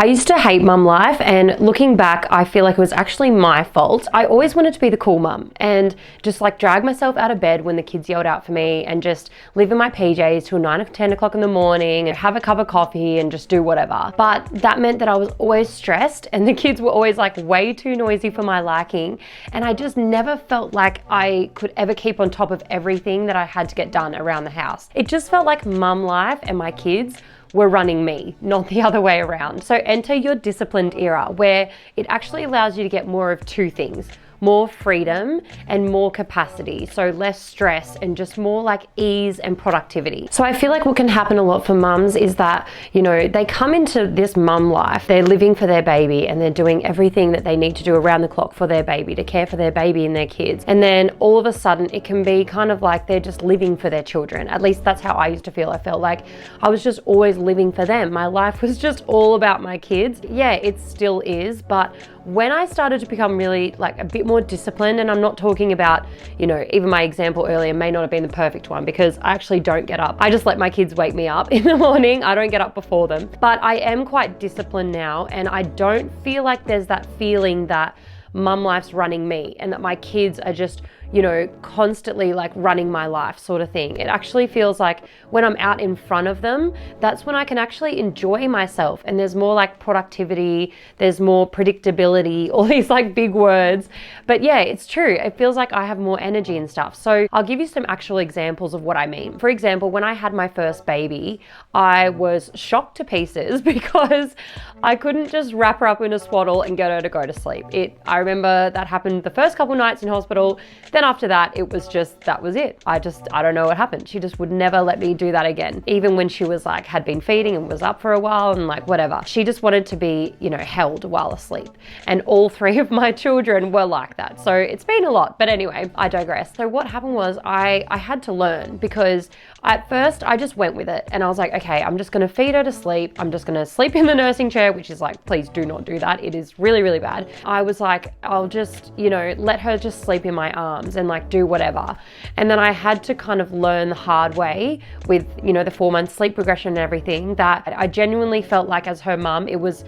I used to hate mum life, and looking back, I feel like it was actually my fault. I always wanted to be the cool mum and just like drag myself out of bed when the kids yelled out for me and just live in my PJs till 9 or 10 o'clock in the morning and have a cup of coffee and just do whatever. But that meant that I was always stressed and the kids were always like way too noisy for my liking. And I just never felt like I could ever keep on top of everything that I had to get done around the house. It just felt like mum life and my kids were running me, not the other way around. So enter your disciplined era, where it actually allows you to get more of two things: more freedom and more capacity. So less stress and just more like ease and productivity. So I feel like what can happen a lot for mums is that, you know, they come into this mum life, they're living for their baby and they're doing everything that they need to do around the clock for their baby, to care for their baby and their kids. And then all of a sudden it can be kind of like they're just living for their children. At least that's how I used to feel. I felt like I was just always living for them. My life was just all about my kids. Yeah, it still is, but when I started to become really like a bit more disciplined, and I'm not talking about, you know, even my example earlier may not have been the perfect one because I actually don't get up. I just let my kids wake me up in the morning. I don't get up before them, but I am quite disciplined now, and I don't feel like there's that feeling that mum life's running me and that my kids are just, you know, constantly like running my life sort of thing. It actually feels like when I'm out in front of them, that's when I can actually enjoy myself, and there's more like productivity, there's more predictability, all these like big words. But yeah, it's true. It feels like I have more energy and stuff. So I'll give you some actual examples of what I mean. For example, when I had my first baby, I was shocked to pieces because I couldn't just wrap her up in a swaddle and get her to go to sleep. I remember that happened the first couple nights in hospital. Then after that, it was just, that was it. I don't know what happened. She just would never let me do that again. Even when she was like, had been feeding and was up for a while and like whatever. She just wanted to be, you know, held while asleep. And all three of my children were like that. So it's been a lot, but anyway, I digress. So what happened was I had to learn, because at first I just went with it and I was like, okay, I'm just gonna feed her to sleep. I'm just gonna sleep in the nursing chair, which is like, please do not do that. It is really, really bad. I was like, I'll just, you know, let her just sleep in my arms and like do whatever. And then I had to kind of learn the hard way with, you know, the 4-month sleep progression and everything, that I genuinely felt like as her mum, it was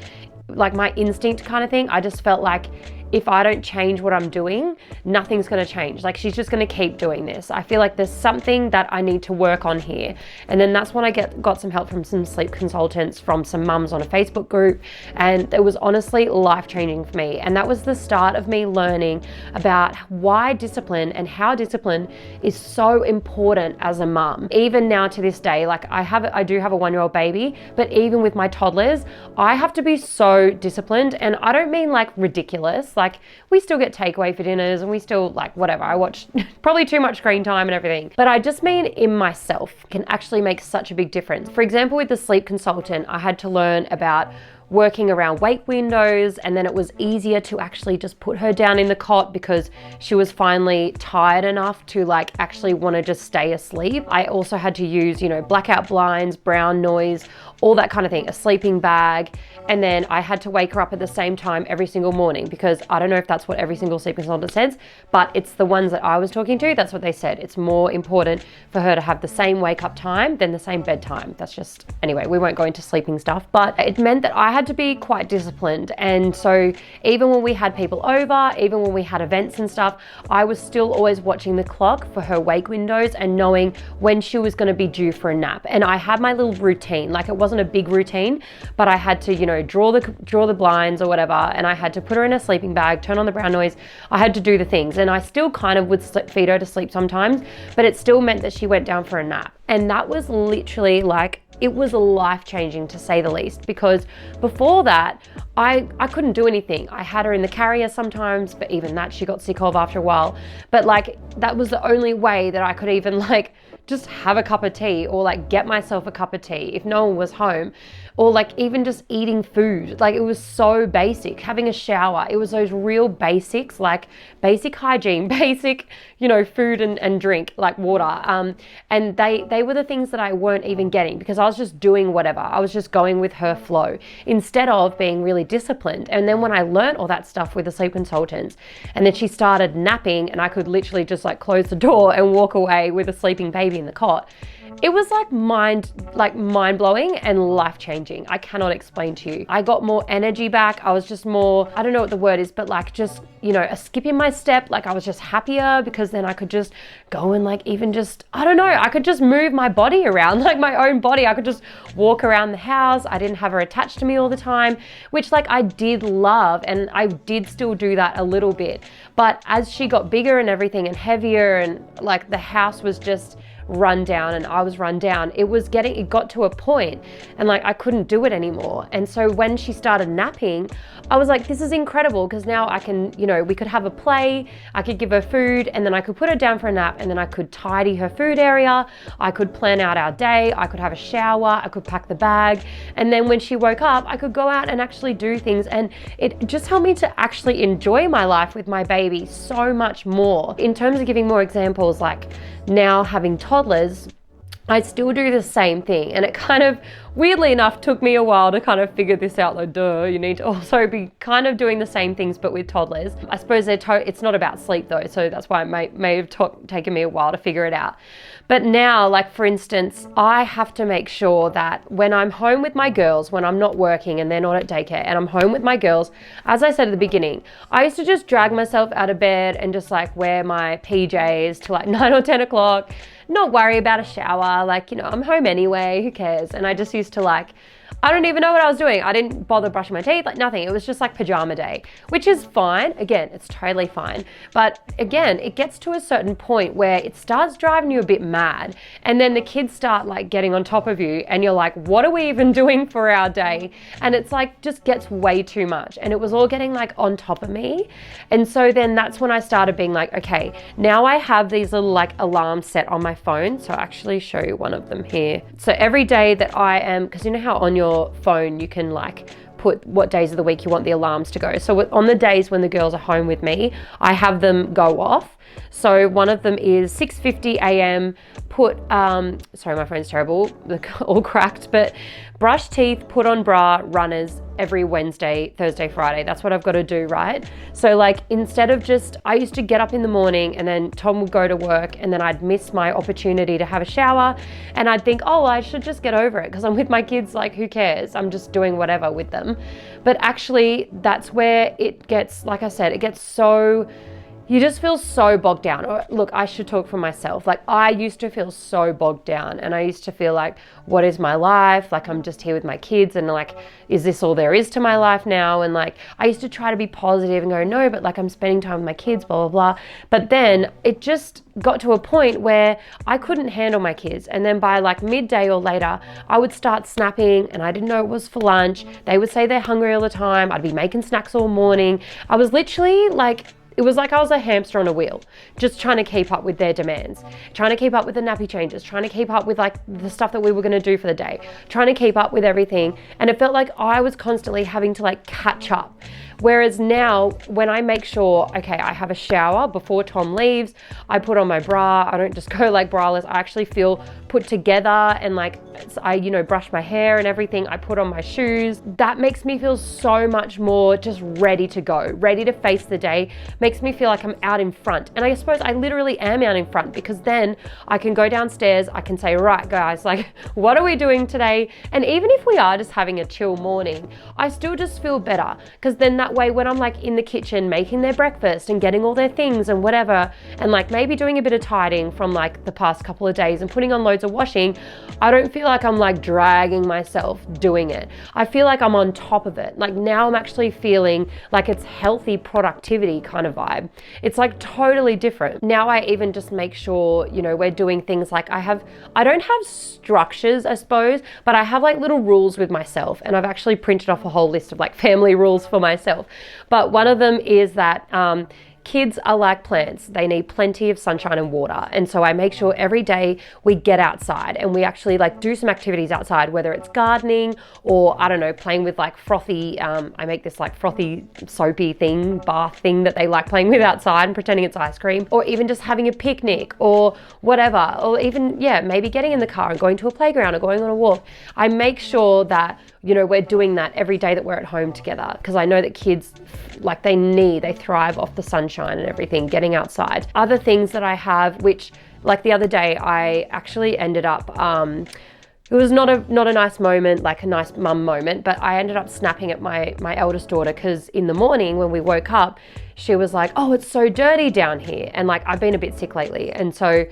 like my instinct kind of thing. I just felt like if I don't change what I'm doing, nothing's gonna change. Like, she's just gonna keep doing this. I feel like there's something that I need to work on here. And then that's when I got some help from some sleep consultants, from some mums on a Facebook group. And it was honestly life-changing for me. And that was the start of me learning about why discipline and how discipline is so important as a mum. Even now to this day, like I do have a 1-year-old baby, but even with my toddlers, I have to be so disciplined. And I don't mean like ridiculous. Like, we still get takeaway for dinners and we still like whatever. I watch probably too much screen time and everything. But I just mean in myself can actually make such a big difference. For example, with the sleep consultant, I had to learn about working around wake windows, and then it was easier to actually just put her down in the cot because she was finally tired enough to like actually want to just stay asleep. I also had to use, you know, blackout blinds, brown noise, all that kind of thing, a sleeping bag. And then I had to wake her up at the same time every single morning, because I don't know if that's what every single sleep consultant says, but it's the ones that I was talking to, that's what they said. It's more important for her to have the same wake up time than the same bedtime. That's just, anyway, we won't go into sleeping stuff, but it meant that I had to be quite disciplined. And so even when we had people over, even when we had events and stuff, I was still always watching the clock for her wake windows and knowing when she was going to be due for a nap. And I had my little routine. Like, it wasn't a big routine, but I had to, you know, draw the blinds or whatever, and I had to put her in a sleeping bag, turn on the brown noise. I had to do the things, and I still kind of would feed her to sleep sometimes, but it still meant that she went down for a nap. And that was literally like, it was life-changing to say the least, because before that, I couldn't do anything. I had her in the carrier sometimes, but even that she got sick of after a while. But like, that was the only way that I could even like just have a cup of tea, or like get myself a cup of tea if no one was home, or like even just eating food. Like, it was so basic. Having a shower, it was those real basics, like basic hygiene, basic, you know, food and drink, like water. And they were the things that I weren't even getting, because I was just doing whatever. I was just going with her flow instead of being really disciplined. And then when I learned all that stuff with the sleep consultants, and then she started napping, and I could literally just like close the door and walk away with a sleeping baby in the cot, It was like mind blowing and life changing. I cannot explain to you. I got more energy back. I was just more, I don't know what the word is, but like just, you know, a skip in my step. Like I was just happier because then I could just go and like even just, I don't know, I could just move my body around, like my own body. I could just walk around the house. I didn't have her attached to me all the time, which like I did love, and I did still do that a little bit. But as she got bigger and everything and heavier, and like the house was just run down and I was run down, it got to a point and like I couldn't do it anymore. And so when she started napping, I was like, this is incredible, because now I can, you know, we could have a play, I could give her food, and then I could put her down for a nap, and then I could tidy her food area, I could plan out our day, I could have a shower, I could pack the bag, and then when she woke up, I could go out and actually do things. And it just helped me to actually enjoy my life with my baby so much more. In terms of giving more examples, like now having toddlers, I still do the same thing, and it kind of, weirdly enough, took me a while to kind of figure this out. Like, duh, you need to also be kind of doing the same things, but with toddlers. I suppose it's not about sleep though, so that's why it may have taken me a while to figure it out. But now, like for instance, I have to make sure that when I'm home with my girls, when I'm not working and they're not at daycare, and I'm home with my girls, as I said at the beginning, I used to just drag myself out of bed and just like wear my PJs to like 9 or 10 o'clock, not worry about a shower, like, you know, I'm home anyway, who cares? And I just used to like, I don't even know what I was doing. I didn't bother brushing my teeth, like nothing. It was just like pajama day, which is fine. Again, it's totally fine. But again, it gets to a certain point where it starts driving you a bit mad. And then the kids start like getting on top of you and you're like, what are we even doing for our day? And it's like, just gets way too much. And it was all getting like on top of me. And so then that's when I started being like, okay, now I have these little like alarms set on my phone. So I'll actually show you one of them here. So every day that I am, because you know how on your phone you can like put what days of the week you want the alarms to go. So on the days when the girls are home with me, I have them go off. So one of them is 6:50 a.m. Put, sorry, my phone's terrible, all cracked, but brush teeth, put on bra, runners every Wednesday, Thursday, Friday. That's what I've got to do, right? So like, instead of just, I used to get up in the morning and then Tom would go to work and then I'd miss my opportunity to have a shower and I'd think, oh, I should just get over it because I'm with my kids, like who cares? I'm just doing whatever with them. But actually that's where it gets, like I said, it gets so, you just feel so bogged down. Or look, I should talk for myself. Like I used to feel so bogged down and I used to feel like, what is my life? Like I'm just here with my kids and like, is this all there is to my life now? And like, I used to try to be positive and go, no, but like I'm spending time with my kids, blah, blah, blah. But then it just got to a point where I couldn't handle my kids. And then by like midday or later, I would start snapping and I didn't know it was for lunch. They would say they're hungry all the time. I'd be making snacks all morning. I was literally like, it was like I was a hamster on a wheel, just trying to keep up with their demands, trying to keep up with the nappy changes, trying to keep up with like the stuff that we were going to do for the day, trying to keep up with everything. And it felt like I was constantly having to like catch up. Whereas now when I make sure, okay, I have a shower before Tom leaves, I put on my bra, I don't just go like braless, I actually feel put together and like I, you know, brush my hair and everything, I put on my shoes. That makes me feel so much more just ready to go, ready to face the day, makes me feel like I'm out in front. And I suppose I literally am out in front because then I can go downstairs, I can say, right guys, like what are we doing today? And even if we are just having a chill morning, I still just feel better because then that way when I'm like in the kitchen making their breakfast and getting all their things and whatever, and like maybe doing a bit of tidying from like the past couple of days and putting on loads of washing, I don't feel like I'm like dragging myself doing it. I feel like I'm on top of it. Like now I'm actually feeling like it's healthy productivity kind of vibe. It's like totally different. Now I even just make sure, you know, we're doing things like I don't have structures, I suppose, but I have like little rules with myself, and I've actually printed off a whole list of like family rules for myself. But one of them is that kids are like plants. They need plenty of sunshine and water. And so I make sure every day we get outside and we actually like do some activities outside, whether it's gardening or I don't know, playing with like frothy, I make this like frothy soapy thing, bath thing that they like playing with outside and pretending it's ice cream, or even just having a picnic or whatever, or even, yeah, maybe getting in the car and going to a playground or going on a walk. I make sure that, you know, we're doing that every day that we're at home together, because I know that kids, like they thrive off the sunshine sunshine and everything, getting outside. Other things that I have, which like the other day, I actually ended up, it was not a nice moment, like a nice mum moment, but I ended up snapping at my eldest daughter because in the morning when we woke up, she was like, oh, it's so dirty down here. And like, I've been a bit sick lately. And so,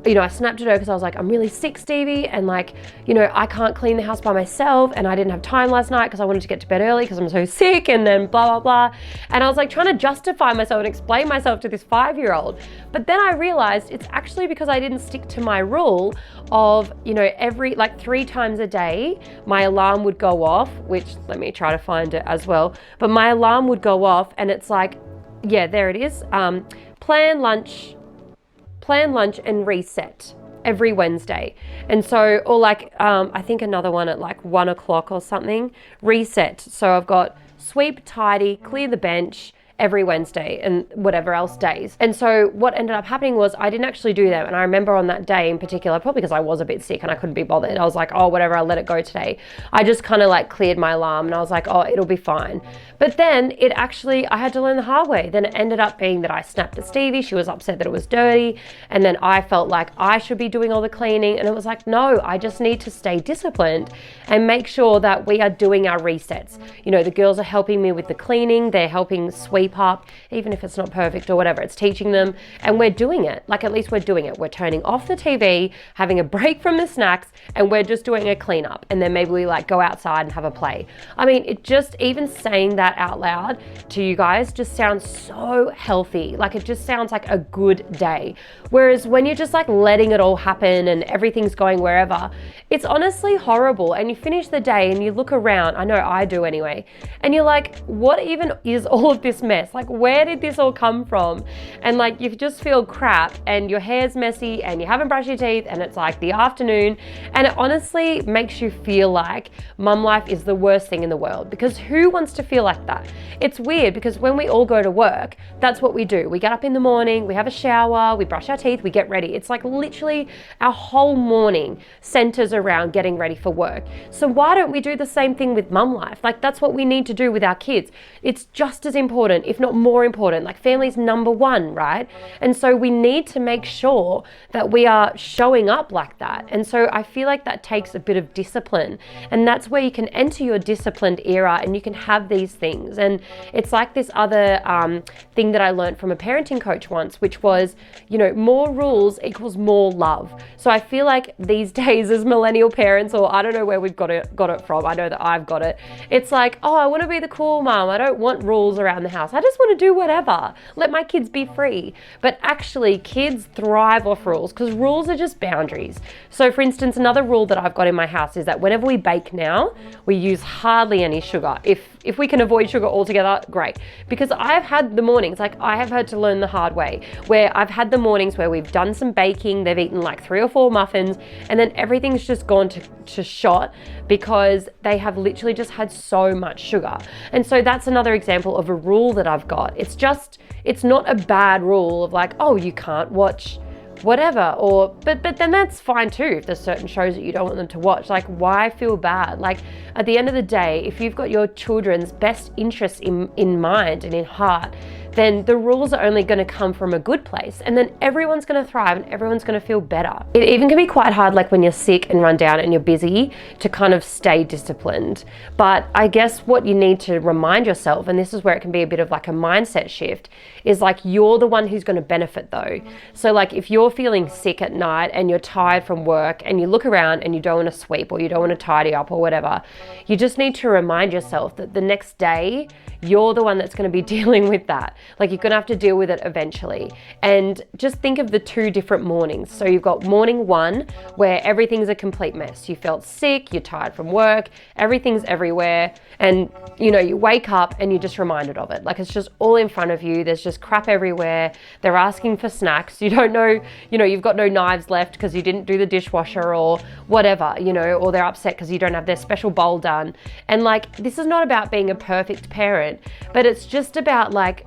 you know, I snapped at her because I was like, I'm really sick, Stevie. And like, you know, I can't clean the house by myself. And I didn't have time last night because I wanted to get to bed early because I'm so sick, and then blah, blah, blah. And I was like trying to justify myself and explain myself to this 5-year-old. But then I realized it's actually because I didn't stick to my rule of, you know, every like 3 times a day, my alarm would go off, which let me try to find it as well. But my alarm would go off and it's like, yeah, there it is. Plan lunch and reset every Wednesday. And so, or like, I think another one at like 1 o'clock or something, reset. So I've got sweep, tidy, clear the bench every Wednesday and whatever else days. And so what ended up happening was I didn't actually do that. And I remember on that day in particular, probably because I was a bit sick and I couldn't be bothered, I was like, oh, whatever, I'll let it go today. I just kind of like cleared my alarm and I was like, oh, it'll be fine. But then it actually, I had to learn the hard way. Then it ended up being that I snapped at Stevie. She was upset that it was dirty. And then I felt like I should be doing all the cleaning. And it was like, no, I just need to stay disciplined and make sure that we are doing our resets. You know, the girls are helping me with the cleaning. They're helping sweep up, even if it's not perfect or whatever, it's teaching them, and we're doing it. Like, at least we're doing it. We're turning off the TV, having a break from the snacks, and we're just doing a cleanup. And then maybe we like go outside and have a play. I mean, it just, even saying that out loud to you guys just sounds so healthy. Like, it just sounds like a good day. Whereas when you're just like letting it all happen and everything's going wherever, it's honestly horrible. And you finish the day and you look around, I know I do anyway, and you're like, what even is all of this mess? Like, where did this all come from? And like, you just feel crap and your hair's messy and you haven't brushed your teeth and it's like the afternoon, and it honestly makes you feel like mum life is the worst thing in the world, because who wants to feel like that? It's weird because when we all go to work, that's what we do. We get up in the morning, we have a shower, we brush our teeth, we get ready. It's like literally our whole morning centers around getting ready for work. So why don't we do the same thing with mum life? Like, that's what we need to do with our kids. It's just as important, if not more important. Like, family's number one, right? And so we need to make sure that we are showing up like that. And so I feel like that takes a bit of discipline, and that's where you can enter your disciplined era and you can have these things. And it's like this other thing that I learned from a parenting coach once, which was, you know, more rules equals more love. So I feel like these days as millennial parents, or I don't know where we've got it from, I know that I've got it, it's like, oh, I want to be the cool mom, I don't want rules around the house, I just want to do whatever, let my kids be free. But actually kids thrive off rules, because rules are just boundaries. So for instance, another rule that I've got in my house is that whenever we bake now, we use hardly any sugar. If we can avoid sugar altogether, great. Because I've had the mornings, like I have had to learn the hard way, where I've had the mornings where we've done some baking, they've eaten like 3 or 4 muffins, and then everything's just gone to shot because they have literally just had so much sugar. And so that's another example of a rule that I've got. It's not a bad rule of like, oh, you can't watch whatever, or but then that's fine too if there's certain shows that you don't want them to watch. Like, why feel bad? Like, at the end of the day, if you've got your children's best interests in mind and in heart, then the rules are only going to come from a good place, and then everyone's going to thrive and everyone's going to feel better. It even can be quite hard, like when you're sick and run down and you're busy, to kind of stay disciplined. But I guess what you need to remind yourself, and this is where it can be a bit of like a mindset shift, is like, you're the one who's going to benefit though. So like, if you're feeling sick at night and you're tired from work and you look around and you don't want to sweep or you don't want to tidy up or whatever, you just need to remind yourself that the next day you're the one that's going to be dealing with that. Like, you're going to have to deal with it eventually. And just think of the 2 different mornings. So you've got morning 1 where everything's a complete mess. You felt sick, you're tired from work, everything's everywhere, and you know, you wake up and you're just reminded of it. Like, it's just all in front of you. There's just crap everywhere. They're asking for snacks. You don't know, you know, you've got no knives left because you didn't do the dishwasher or whatever, you know, or they're upset because you don't have their special bowl done. And like, this is not about being a perfect parent, but it's just about like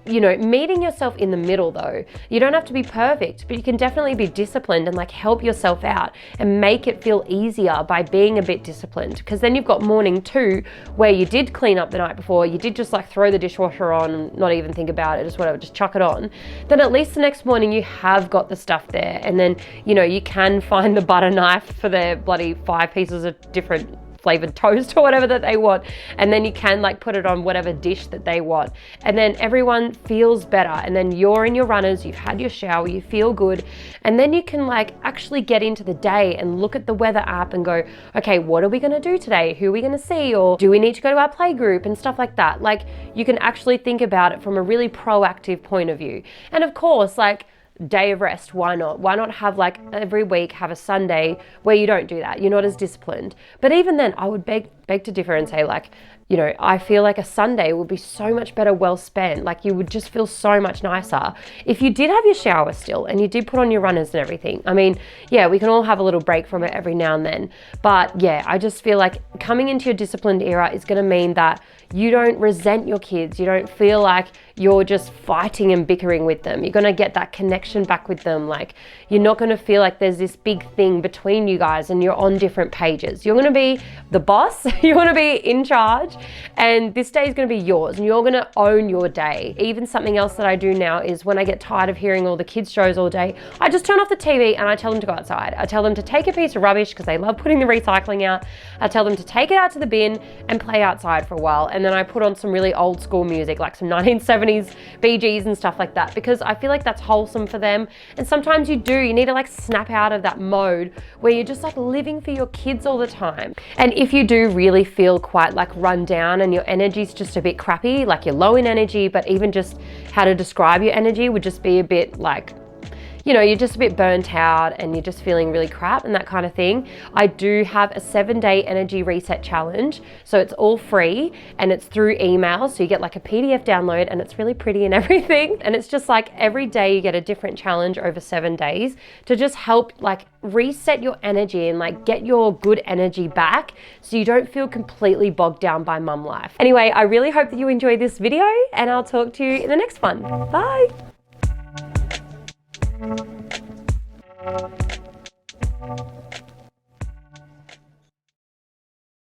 you know, meeting yourself in the middle though. You don't have to be perfect, but you can definitely be disciplined and like help yourself out and make it feel easier by being a bit disciplined. Because then you've got morning 2 where you did clean up the night before, you did just like throw the dishwasher on and not even think about it, just whatever, just chuck it on. Then at least the next morning you have got the stuff there, and then, you know, you can find the butter knife for their bloody 5 pieces of different flavored toast or whatever that they want, and then you can like put it on whatever dish that they want, and then everyone feels better, and then you're in your runners, you've had your shower, you feel good, and then you can like actually get into the day and look at the weather app and go, okay, what are we going to do today, who are we going to see, or do we need to go to our play group and stuff like that. Like, you can actually think about it from a really proactive point of view. And of course, like, day of rest, why not have like every week have a Sunday where you don't do that, you're not as disciplined. But even then I would beg to differ and say, like, you know, I feel like a Sunday would be so much better well spent. Like, you would just feel so much nicer if you did have your shower still and you did put on your runners and everything. I mean, yeah, we can all have a little break from it every now and then, but yeah, I just feel like coming into your disciplined era is going to mean that you don't resent your kids. You don't feel like you're just fighting and bickering with them. You're going to get that connection back with them. Like, you're not going to feel like there's this big thing between you guys and you're on different pages. You're going to be the boss. You're going to be in charge, and this day is going to be yours, and you're going to own your day. Even something else that I do now is when I get tired of hearing all the kids' shows all day, I just turn off the TV and I tell them to go outside. I tell them to take a piece of rubbish because they love putting the recycling out. I tell them to take it out to the bin and play outside for a while. And then I put on some really old school music, like some 1970s Bee Gees and stuff like that, because I feel like that's wholesome for them. And sometimes you need to like snap out of that mode where you're just like living for your kids all the time. And if you do really feel quite like run down and your energy's just a bit crappy, like you're low in energy, but even just how to describe your energy would just be a bit like, you know, you're just a bit burnt out and you're just feeling really crap and that kind of thing, I do have a 7-day energy reset challenge. So it's all free and it's through email. So you get like a PDF download and it's really pretty and everything. And it's just like every day you get a different challenge over 7 days to just help like reset your energy and like get your good energy back so you don't feel completely bogged down by mum life. Anyway, I really hope that you enjoyed this video, and I'll talk to you in the next one. Bye.